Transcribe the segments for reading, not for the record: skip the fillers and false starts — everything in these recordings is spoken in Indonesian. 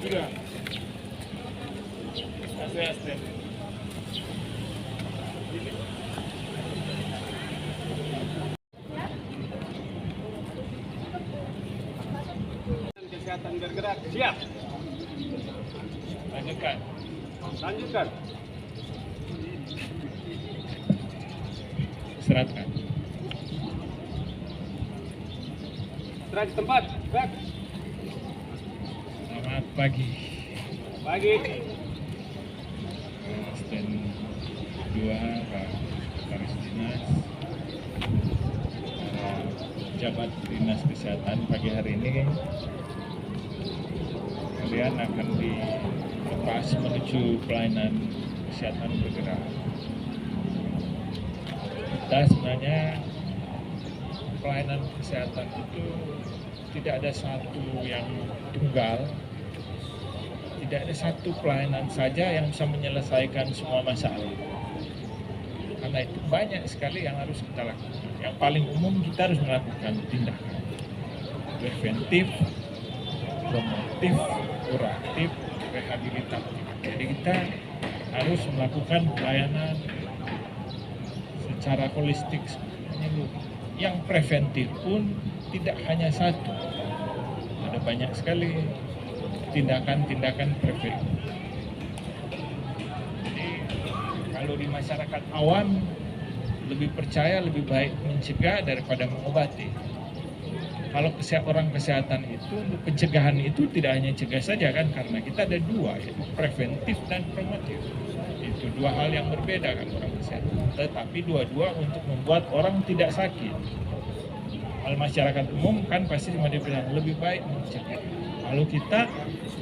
Sudah. Aste-aste. Kesehatan bergerak. Siap. Lanjutkan. Lanjutkan. Serahkan. Serah di tempat. Back. Selamat pagi. Pagi. Asisten 2 Pak Sekretaris Dinas, para pejabat Dinas Kesehatan, pagi hari ini kalian akan dilepas menuju pelayanan kesehatan bergerak. Kita sebenarnya pelayanan kesehatan itu tidak ada satu yang tunggal, tidak ada satu pelayanan saja yang bisa menyelesaikan semua masalah. Karena itu banyak sekali yang harus kita lakukan. Yang paling umum kita harus melakukan tindakan preventif, promotif, kuratif, rehabilitatif. Jadi kita harus melakukan pelayanan secara holistik. Yang preventif pun tidak hanya satu, ada banyak sekali tindakan-tindakan preventif. Jadi kalau di masyarakat awam lebih percaya lebih baik mencegah daripada mengobati. Kalau orang kesehatan itu, pencegahan itu tidak hanya cegah saja kan, karena kita ada dua, yaitu preventif dan promotif. Itu dua hal yang berbeda kan orang kesehatan, tetapi dua-dua untuk membuat orang tidak sakit. Kalau masyarakat umum kan pasti mau dibilang lebih baik mencegah. Lalu kita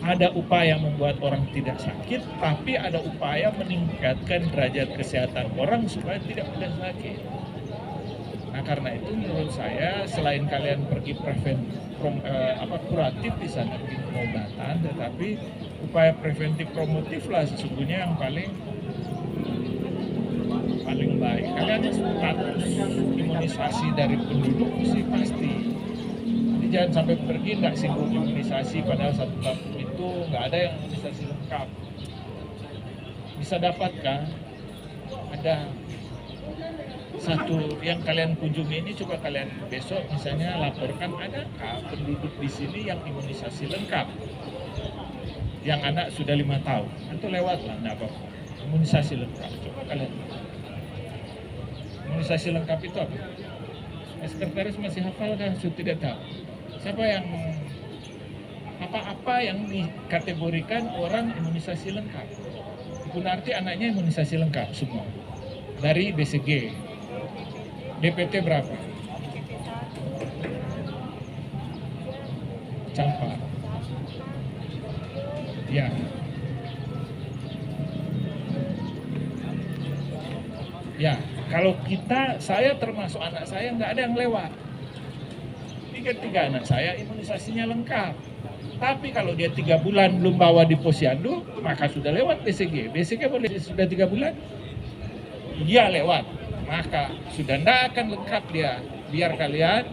ada upaya membuat orang tidak sakit, tapi ada upaya meningkatkan derajat kesehatan orang supaya tidak mudah sakit. Nah karena itu menurut saya selain kalian pergi kuratif di sana pergi pengobatan, tetapi upaya preventif promotif lah sesungguhnya yang paling baik. Kalian status imunisasi dari penduduk sih pasti. Jadi jangan sampai pergi nggak singgung imunisasi padahal satu kampung itu nggak ada yang imunisasi lengkap. Bisa dapatkan ada satu yang kalian kunjungi ini, coba kalian besok misalnya laporkan adakah penduduk di sini yang imunisasi lengkap, yang anak sudah 5 tahun itu lewat lah, enggak apa-apa. Imunisasi lengkap, coba kalian. Imunisasi lengkap itu apa? Sekretaris masih hafal kan? Sudah tidak tahu. Siapa yang apa yang dikategorikan orang imunisasi lengkap? Itu arti anaknya imunisasi lengkap semua dari BCG. DPT berapa? Campak. Ya. Ya, kalau saya termasuk anak saya nggak ada yang lewat. Tiga anak saya imunisasinya lengkap. Tapi kalau dia 3 bulan belum bawa di posyandu, maka sudah lewat BCG. BCG boleh sudah 3 bulan? Dia lewat. Maka sudah tidak akan lengkap dia, biar kalian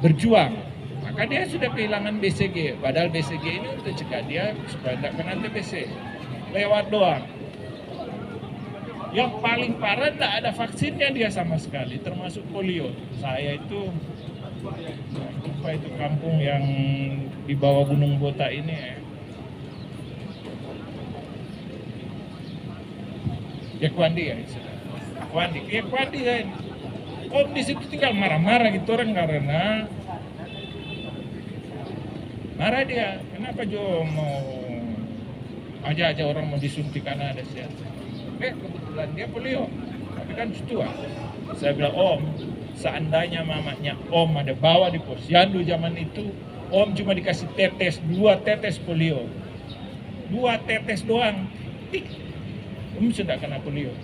berjuang. Maka dia sudah kehilangan BCG, padahal BCG ini untuk cegah dia supaya tidak kena TBC. Lewat doang. Yang paling parah tidak ada vaksinnya dia sama sekali, termasuk polio. Saya itu, apa itu kampung yang di bawah Gunung Bota ini, Yakwandi ya, Yakwandi kan. Om di situ tinggal marah-marah gitu orang karena marah dia. Kenapa Jo mau aja orang mau disuntik karena ada siapa? Kebetulan dia polio, tapi kan tua. Saya bilang Om, seandainya mamanya Om ada bawa di posyandu zaman itu, Om cuma dikasih tetes 2 tetes polio, 2 tetes doang. Om sudah kena polio.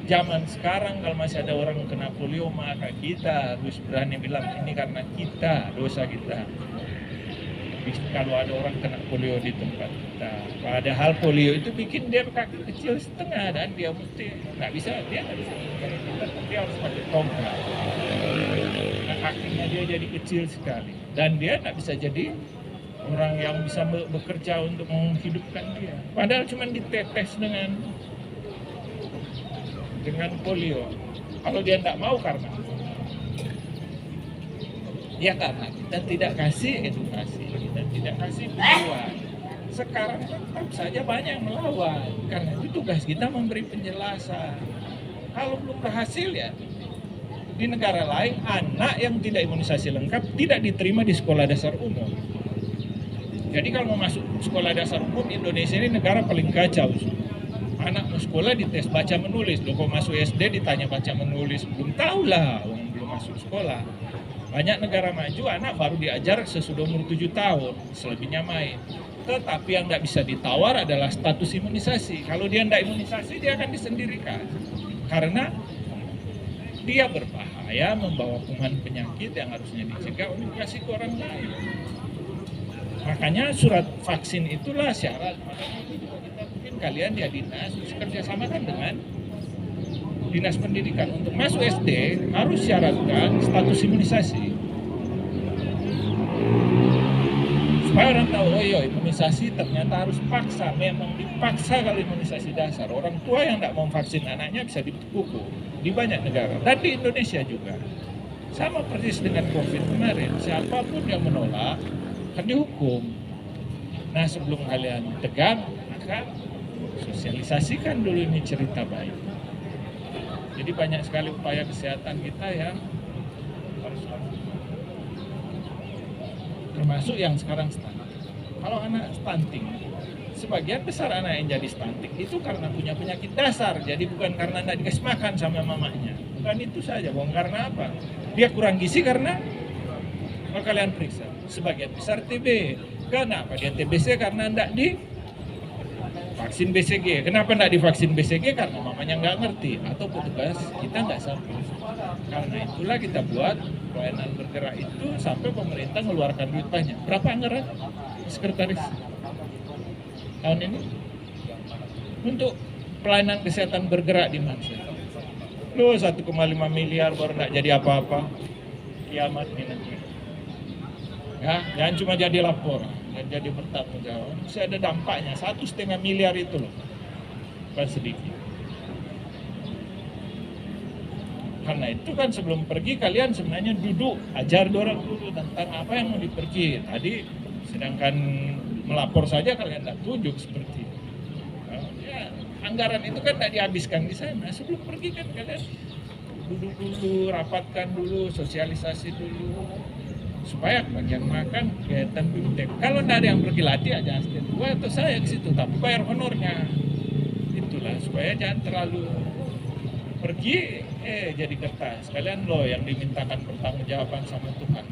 Zaman sekarang kalau masih ada orang kena polio, maka kita harus berani bilang ini karena kita, dosa kita. Kalau ada orang kena polio di tempat kita, padahal polio itu bikin dia kaki kecil setengah dan dia mesti nggak bisa dia harus pakai tongkat. Nah, kakinya dia jadi kecil sekali dan dia nggak bisa jadi orang yang bisa bekerja untuk menghidupkan dia. Padahal cuma ditetes dengan polio. Kalau dia tidak mau karena kita tidak kasih edukasi, kita tidak kasih peluang. Sekarang tetap saja banyak yang melawan. Karena itu tugas kita memberi penjelasan. Kalau belum berhasil ya, di negara lain anak yang tidak imunisasi lengkap tidak diterima di sekolah dasar umum. Jadi kalau mau masuk sekolah dasar umum, Indonesia ini negara paling kacau. Anak mau sekolah dites baca menulis, loh kok masuk SD ditanya baca menulis, belum tahu lah, belum masuk sekolah. Banyak negara maju anak baru diajar sesudah umur 7 tahun, selebihnya main. Tetapi yang tidak bisa ditawar adalah status imunisasi. Kalau dia tidak imunisasi, dia akan disendirikan. Karena dia berbahaya, membawa kuman penyakit yang harusnya dicegah untuk dikasih ke orang lain. Makanya surat vaksin itulah syarat. Makanya itu juga kita mungkin kalian ya dinas bekerja sama kan dengan dinas pendidikan untuk masuk SD harus syaratkan status imunisasi. Supaya orang tahu, oh iya imunisasi ternyata harus paksa, memang dipaksa kalau imunisasi dasar. Orang tua yang tidak mau vaksin anaknya bisa dipukul di banyak negara. Dan di Indonesia juga. Sama persis dengan COVID kemarin, siapapun yang menolak akan dihukum. Nah sebelum kalian tegang, maka sosialisasikan dulu ini cerita baik. Jadi banyak sekali upaya kesehatan kita yang harus termasuk yang sekarang stunting. Kalau anak stunting, sebagian besar anak yang jadi stunting itu karena punya penyakit dasar, jadi bukan karena tidak dikasih makan sama mamanya. Bukan itu saja, bukan karena apa? Dia kurang gizi karena kalau kalian periksa, sebagian besar TB. Kenapa dia TBC? Karena tidak divaksin BCG. Kenapa tidak divaksin BCG? Karena mamanya nggak ngerti atau petugas kita nggak sampai. Karena itulah kita buat pelayanan bergerak itu sampai pemerintah mengeluarkan duit banyak. Berapa anggaran sekretaris tahun ini untuk pelayanan kesehatan bergerak di Mansel? Loh 1,5 miliar baru tidak jadi apa-apa. Kiamat ini nanti. Ya, jangan cuma jadi lapor dan jadi bertanggung jawab. Bisa ada dampaknya 1,5 miliar itu loh, bukan sedikit. Karena itu kan sebelum pergi kalian sebenarnya duduk, ajar orang dulu tentang apa yang mau dipergi. Tadi sedangkan melapor saja kalian tidak tunjuk seperti itu. Ya, anggaran itu kan tidak dihabiskan di sana. Sebelum pergi kan kalian duduk dulu, rapatkan dulu, sosialisasi dulu. Supaya bagian makan kegiatan BIMTEK. Kalau tidak ada yang pergi latih aja gua atau saya ke situ, tapi bayar honornya. Itulah supaya jangan terlalu pergi jadi kertas. Kalian loh yang dimintakan pertanggungjawaban sama Tuhan.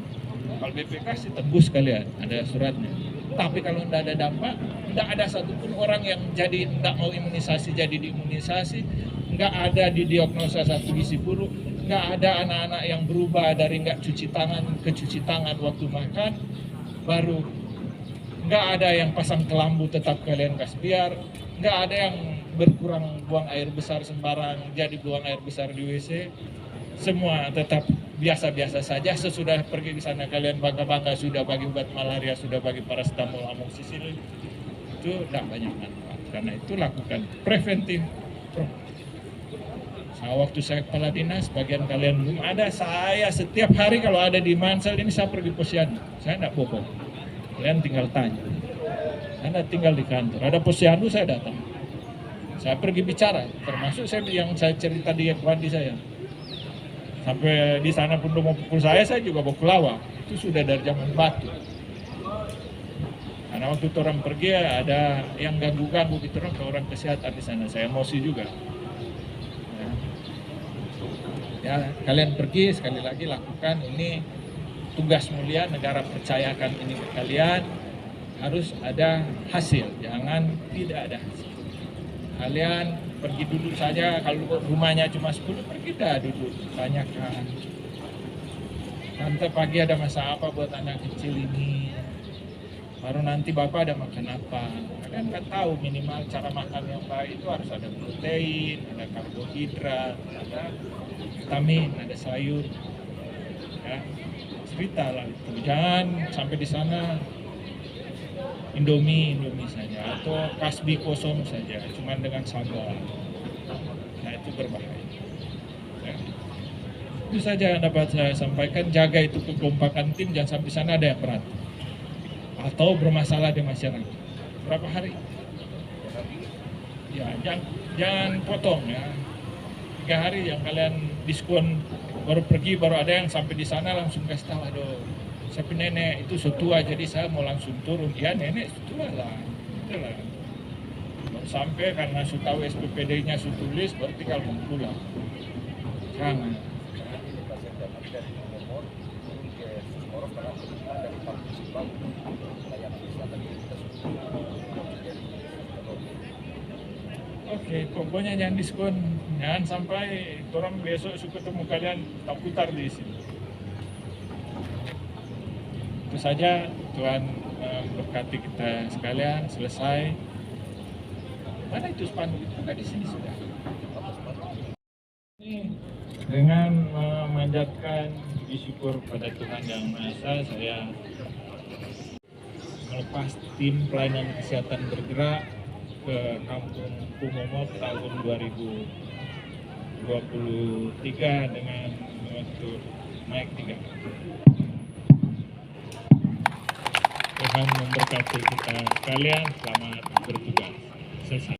Kalau BPK sih tembus kalian, ada suratnya. Tapi kalau tidak ada dampak, tidak ada satupun orang yang jadi tidak mau imunisasi jadi diimunisasi, nggak ada didiagnosa satu gizi buruk, nggak ada anak-anak yang berubah dari nggak cuci tangan ke cuci tangan waktu makan, baru nggak ada yang pasang kelambu tetap kalian kasih biar, nggak ada yang berkurang buang air besar sembarang jadi buang air besar di WC, semua tetap biasa-biasa saja. Sesudah pergi ke sana kalian bangga-bangga sudah bagi obat malaria, sudah bagi paracetamol, amoxicillin, itu tidak banyak manfaat. Karena itu lakukan preventif. Waktu saya kepala dinas, bagian kalian belum ada, saya setiap hari kalau ada di Mansel ini saya pergi posyandu. Saya tidak bohong. Kalian tinggal tanya. Anda tinggal di kantor, ada posyandu saya datang. Saya pergi bicara, termasuk yang saya cerita di Ekwandi saya. Sampai di sana pun mau pukul saya juga bawa kelawar. Itu sudah dari zaman Batu. Karena waktu orang pergi ada yang ganggu-ganggu gitu ke orang kesehatan di sana. Saya emosi juga. Ya, kalian pergi sekali lagi lakukan ini tugas mulia, negara percayakan ini ke kalian, harus ada hasil, jangan tidak ada hasil. Kalian pergi dulu saja, kalau rumahnya cuma 10 pergi dah duduk, tanyakan. Tante pagi ada masak apa buat anak kecil ini? Baru nanti bapak ada makan apa? Kalian kan tahu minimal cara makan yang baik itu harus ada protein, ada karbohidrat, ada vitamin, ada sayur. Ya, cerita lah itu. Jangan sampai di sana Indomie saja atau kasbi kosong saja, cuman dengan sambal. Nah itu berbahaya. Ya. Itu saja yang dapat saya sampaikan. Jaga itu kekompakan tim, jangan sampai sana ada yang berantem atau bermasalah di masyarakat. Berapa hari? Ya, jangan potong ya. 3 hari yang kalian diskon baru pergi, baru ada yang sampai di sana langsung kasih tahu, aduh, saya nenek itu setua jadi saya mau langsung turun. Ya nenek setua lah, itulah. Baru sampai karena sudah tahu SPPD-nya sudah tulis, baru tinggal pulang. Jangan. Oke, pokoknya jangan diskon, jangan sampai orang besok suka ketemu kalian tak putar di sini. Itu saja, Tuhan berkati kita sekalian. Selesai. Mana itu spanduk itu? Enggak di sini sudah. Ini dengan memanjatkan syukur pada Tuhan Yang Maha Esa, saya melepas tim pelayanan kesehatan bergerak ke Kampung Kumomot tahun 2023 dengan untuk naik 3. Tuhan memberkati kita sekalian, selamat bertugas. Selesai.